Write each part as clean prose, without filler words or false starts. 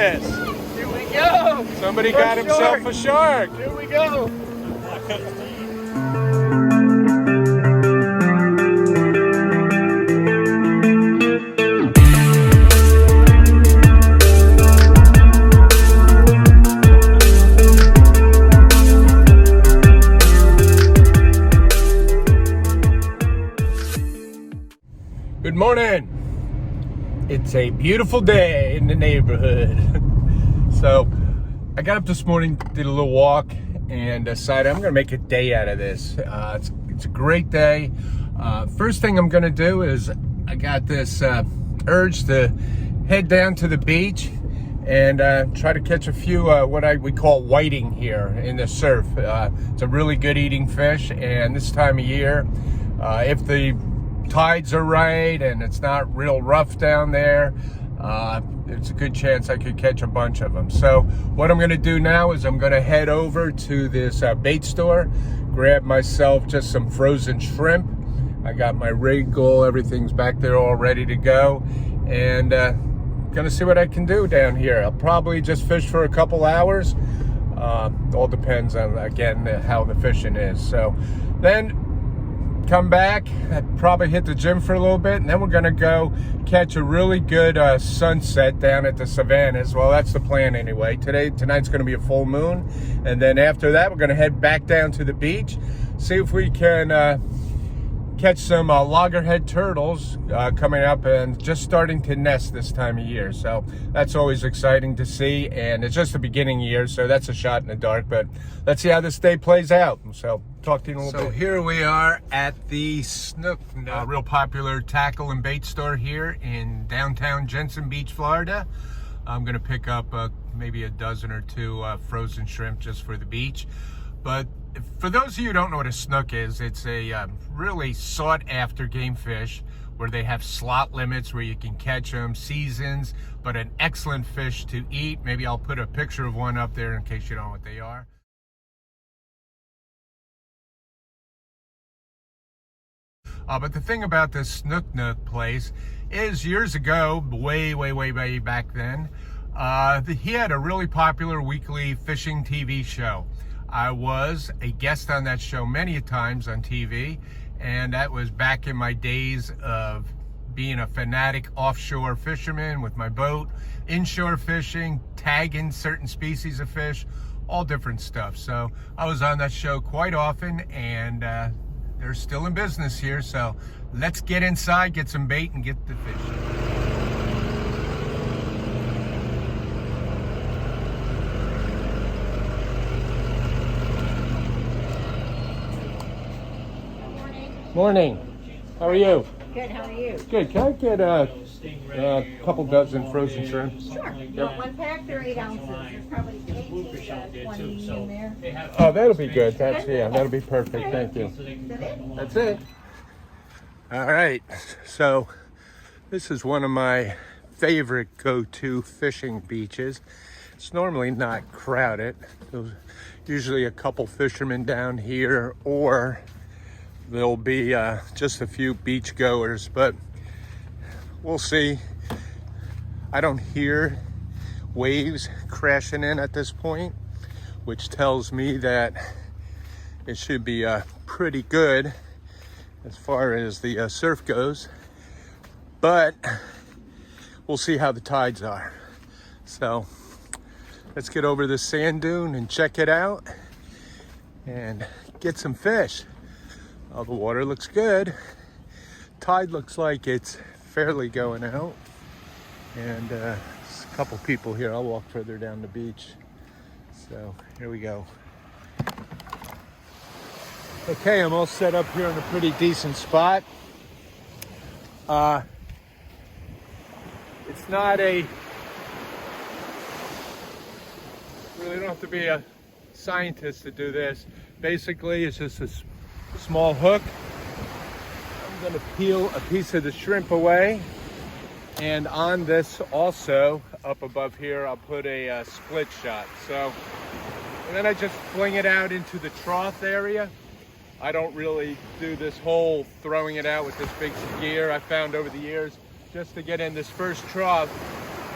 Yes. Here we go. Somebody got himself a shark. Here we go. Good morning. It's a beautiful day in the neighborhood. So I got up this morning, did a little walk, and decided I'm gonna make a day out of this. It's a great day. First thing I'm gonna do is I got this urge to head down to the beach and try to catch a few what we call whiting here in the surf. It's a really good eating fish, and this time of year, if the tides are right and it's not real rough down there, it's a good chance I could catch a bunch of them. So what I'm going to do now is I'm going to head over to this bait store, grab myself just some frozen shrimp. I got my rig goal, everything's back there all ready to go, and gonna see what I can do down here. I'll probably just fish for a couple hours. All depends on, again, how the fishing is. So then come back, I'd probably hit the gym for a little bit, and then we're gonna go catch a really good sunset down at the SAVANNA'S. Well, that's the plan anyway. Tonight's gonna be a full moon, and then after that we're gonna head back down to the beach, see if we can catch some loggerhead turtles coming up and just starting to nest this time of year. So that's always exciting to see, and it's just the beginning year, so that's a shot in the dark, but let's see how this day plays out. So talk to you in a little bit. So here we are at the Snook, real popular tackle and bait store here in downtown Jensen Beach, Florida. I'm gonna pick up maybe a dozen or two frozen shrimp just for the beach. But for those of you who don't know what a snook is, it's a really sought after game fish where they have slot limits where you can catch them, seasons, but an excellent fish to eat. Maybe I'll put a picture of one up there in case you don't know what they are. But the thing about this Snook Nook place is years ago, way back then, he had a really popular weekly fishing TV show. I was a guest on that show many times on TV, and that was back in my days of being a fanatic offshore fisherman with my boat, inshore fishing, tagging certain species of fish, all different stuff. So I was on that show quite often, and they're still in business here. So let's get inside, get some bait, and get the fish. Morning. How are you? Good, how are you? Good. Can I get a couple dozen frozen shrimp? Sure. One pack, they're 8 ounces. There's probably 8 to 20 in there. Oh, that'll be good. That'll be perfect. Thank you. That's it. All right. So this is one of my favorite go-to fishing beaches. It's normally not crowded. There's usually a couple fishermen down here, or there'll be just a few beach goers, but we'll see. I don't hear waves crashing in at this point, which tells me that it should be pretty good as far as the surf goes, but we'll see how the tides are. So let's get over this sand dune and check it out and get some fish. Oh, the water looks good. Tide looks like it's fairly going out. And there's a couple people here. I'll walk further down the beach. So here we go. Okay, I'm all set up here in a pretty decent spot. It's not a, really don't have to be a scientist to do this. Basically, it's just a small hook. I'm going to peel a piece of the shrimp away, and on this also up above here I'll put a split shot. So, and then I just fling it out into the trough area. I don't really do this whole throwing it out with this big gear I found over the years. Just to get in this first trough,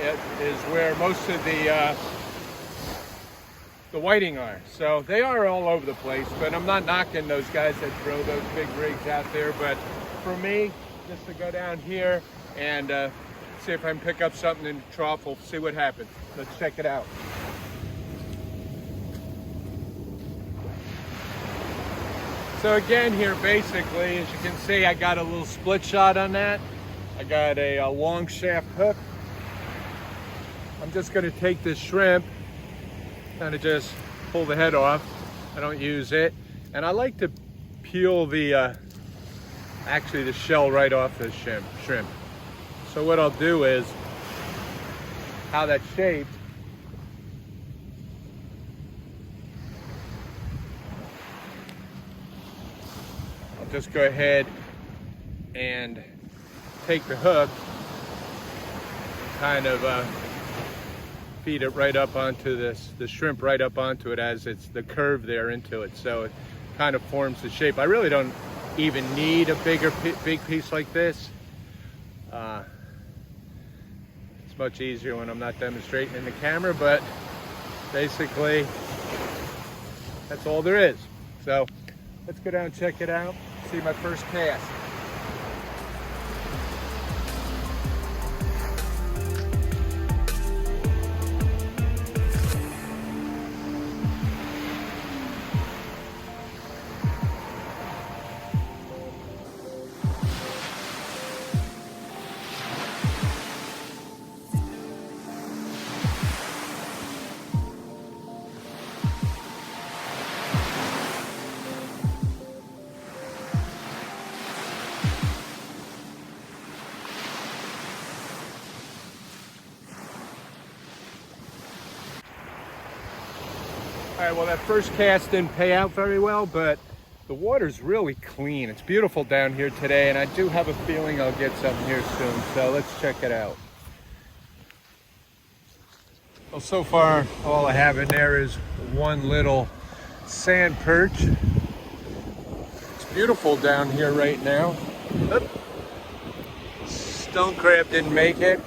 is where most of the whiting are. So they are all over the place, but I'm not knocking those guys that throw those big rigs out there. But for me, just to go down here and see if I can pick up something in the trough, we'll see what happens. Let's check it out. So again here, basically, as you can see, I got a little split shot on that. I got a long shaft hook. I'm just gonna take this shrimp, kind of just pull the head off. I don't use it. And I like to peel the, actually the shell right off the shrimp. So what I'll do is, how that's shaped, I'll just go ahead and take the hook, and kind of feed it right up onto the shrimp right up onto it, as it's the curve there into it. So it kind of forms the shape. I really don't even need a big piece like this. It's much easier when I'm not demonstrating in the camera, but basically that's all there is. So let's go down and check it out, see my first cast. All right, well, that first cast didn't pay out very well, but the water's really clean. It's beautiful down here today, and I do have a feeling I'll get something here soon, so let's check it out. Well, so far, all I have in there is one little sand perch. It's beautiful down here right now. Oop. Stone crab didn't make it.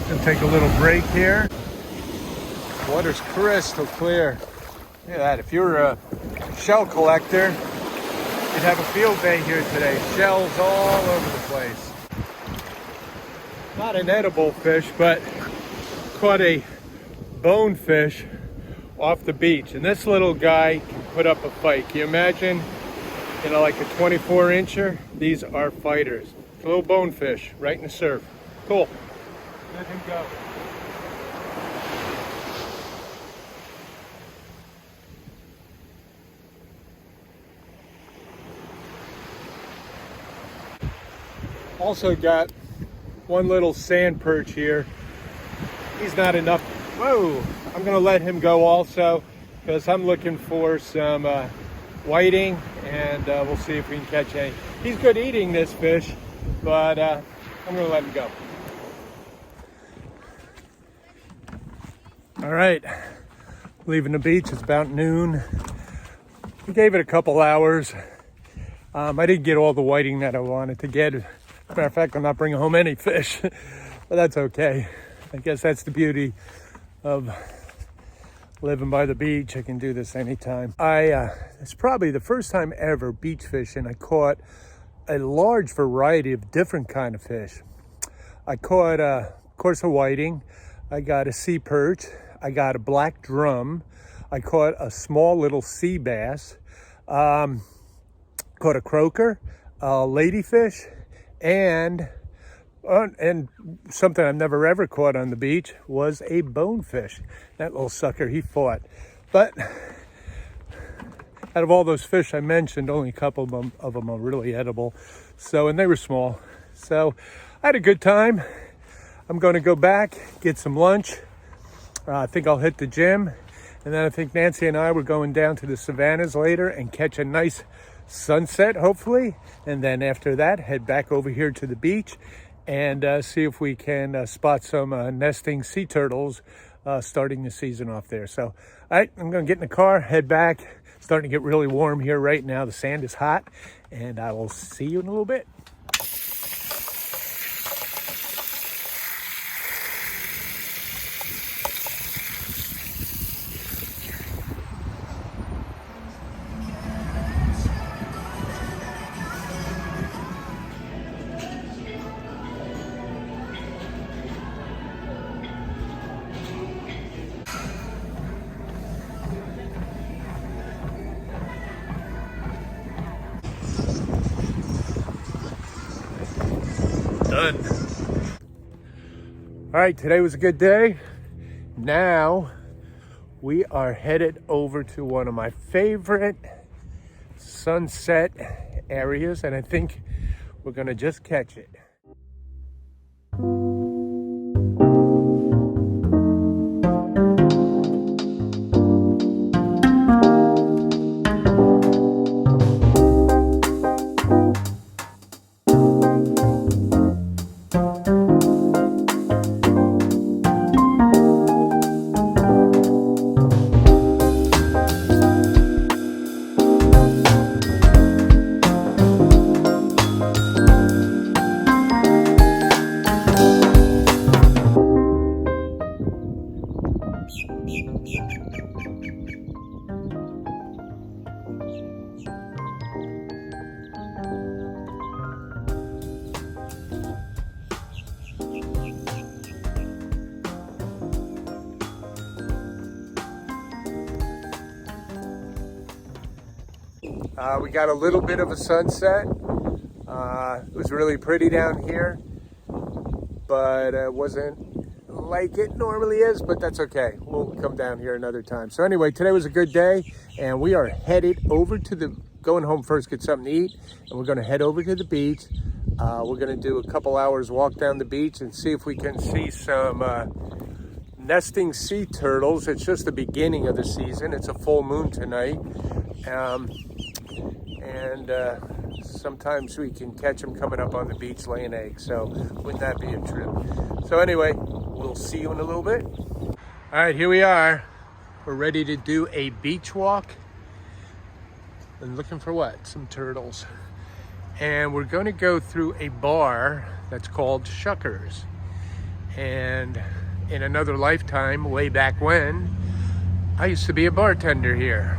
Gonna take a little break here. Water's crystal clear. Look at that. If you're a shell collector, you'd have a field day here today. Shells all over the place. Not an edible fish, but caught a bonefish off the beach. And this little guy can put up a fight. Can you imagine, you know, like a 24-incher? These are fighters. It's a little bonefish right in the surf. Cool. Let him go. Also got one little sand perch here. He's not enough. Whoa, I'm gonna let him go also, because I'm looking for some whiting, and we'll see if we can catch any. He's good eating this fish, but I'm gonna let him go. All right, leaving the beach. It's about noon. We gave it a couple hours. I didn't get all the whiting that I wanted to get. As a matter of fact, I'm not bringing home any fish, but that's okay. I guess that's the beauty of living by the beach. I can do this anytime. It's probably the first time ever beach fishing. I caught a large variety of different kind of fish. I caught, of course, a whiting. I got a sea perch. I got a black drum. I caught a small little sea bass. Caught a croaker, a ladyfish, and something I've never ever caught on the beach was a bonefish. That little sucker, he fought. But out of all those fish I mentioned, only a couple of them are really edible. So, and they were small. So I had a good time. I'm going to go back, get some lunch. I think I'll hit the gym. And then I think Nancy and I were going down to the Savannah's later and catch a nice sunset, hopefully. And then after that, head back over here to the beach and see if we can spot some nesting sea turtles starting the season off there. So, all right, I'm going to get in the car, head back. It's starting to get really warm here right now. The sand is hot, and I will see you in a little bit. sun. All right, today was a good day. Now we are headed over to one of my favorite sunset areas, and I think we're gonna just catch it. We got a little bit of a sunset. It was really pretty down here, but it wasn't like it normally is, but that's okay. We'll come down here another time. So anyway, today was a good day, and we are headed over to the, going home first, get something to eat, and we're gonna head over to the beach. We're gonna do a couple hours walk down the beach and see if we can see some nesting sea turtles. It's just the beginning of the season. It's a full moon tonight. And sometimes we can catch them coming up on the beach laying eggs. So wouldn't that be a trip? So anyway, we'll see you in a little bit. All right, here we are. We're ready to do a beach walk. And looking for what? Some turtles. And we're going to go through a bar that's called Shuckers. And in another lifetime, way back when, I used to be a bartender here.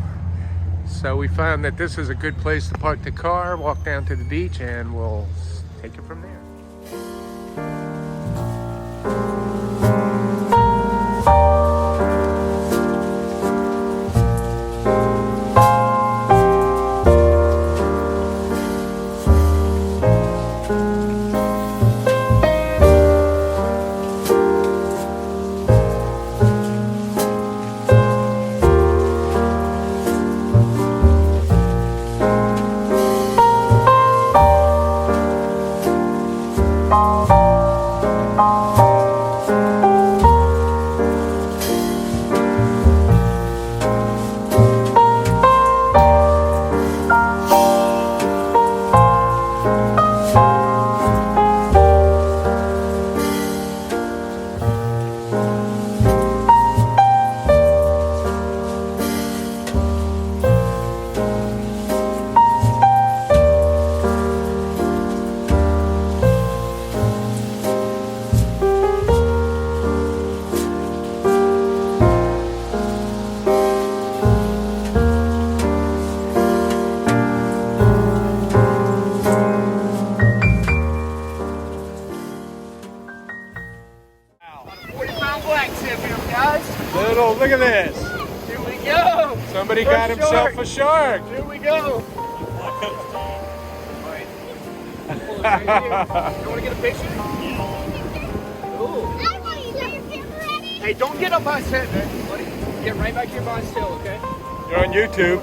So we found that this is a good place to park the car, walk down to the beach, and we'll take it from there. Little, look at this. Here we go. Somebody got himself a shark. Here we go. You want to get a picture? Ooh. Hey, don't get up on set, man. Buddy, get right back here by still, okay? You're on YouTube.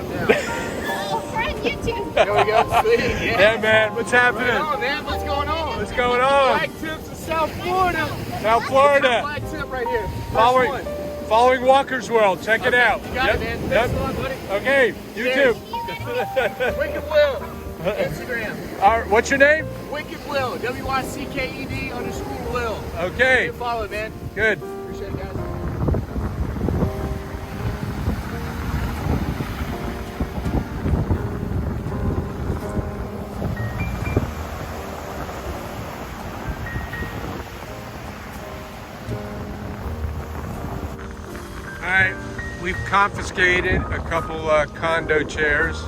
Oh, we're on YouTube. There we go. Sweet. Yeah, man. What's happening? Right on, man. What's going on? What's going on? Flag tips of South Florida. South Florida. Flag tip right here. First one. Following Walker's World. Check it out. You got it, man. Thanks a lot, buddy. Okay, YouTube. Wicked Will. Instagram. All right, what's your name? Wicked Will. WYCKED_Will. Okay. You follow it, man. Good. Appreciate it, guys. All right, we've confiscated a couple condo chairs.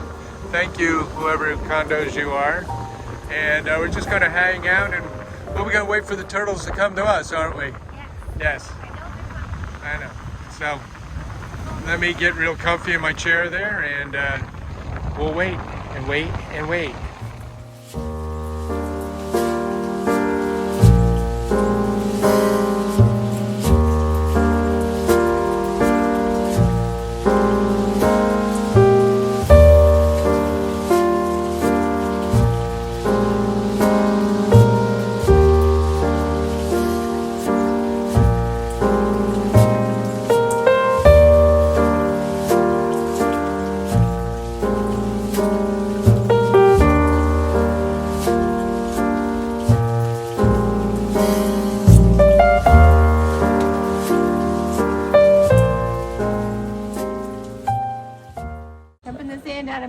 Thank you, whoever condos you are. And we're just gonna hang out, and we're gonna wait for the turtles to come to us, aren't we? Yes. I know. So let me get real comfy in my chair there, and we'll wait and wait and wait.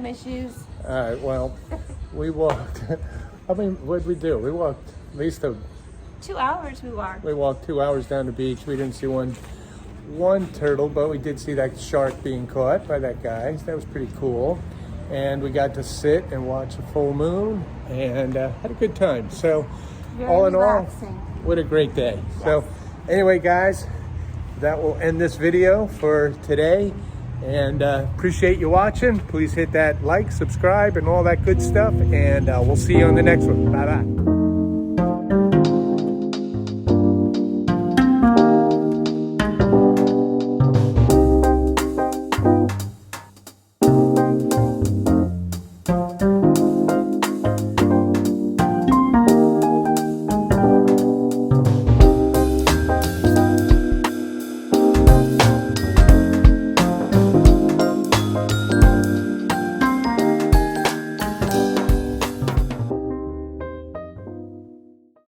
issues. Well, we walked. I mean, what did we do? We walked at least 2 hours we walked. We walked 2 hours down the beach. We didn't see one turtle, but we did see that shark being caught by that guy. So that was pretty cool. And we got to sit and watch a full moon and had a good time. So Very all in relaxing. all, what a great day. So anyway, guys, that will end this video for today. And appreciate you watching. Please hit that like, subscribe, and all that good stuff. And we'll see you on the next one. Bye-bye.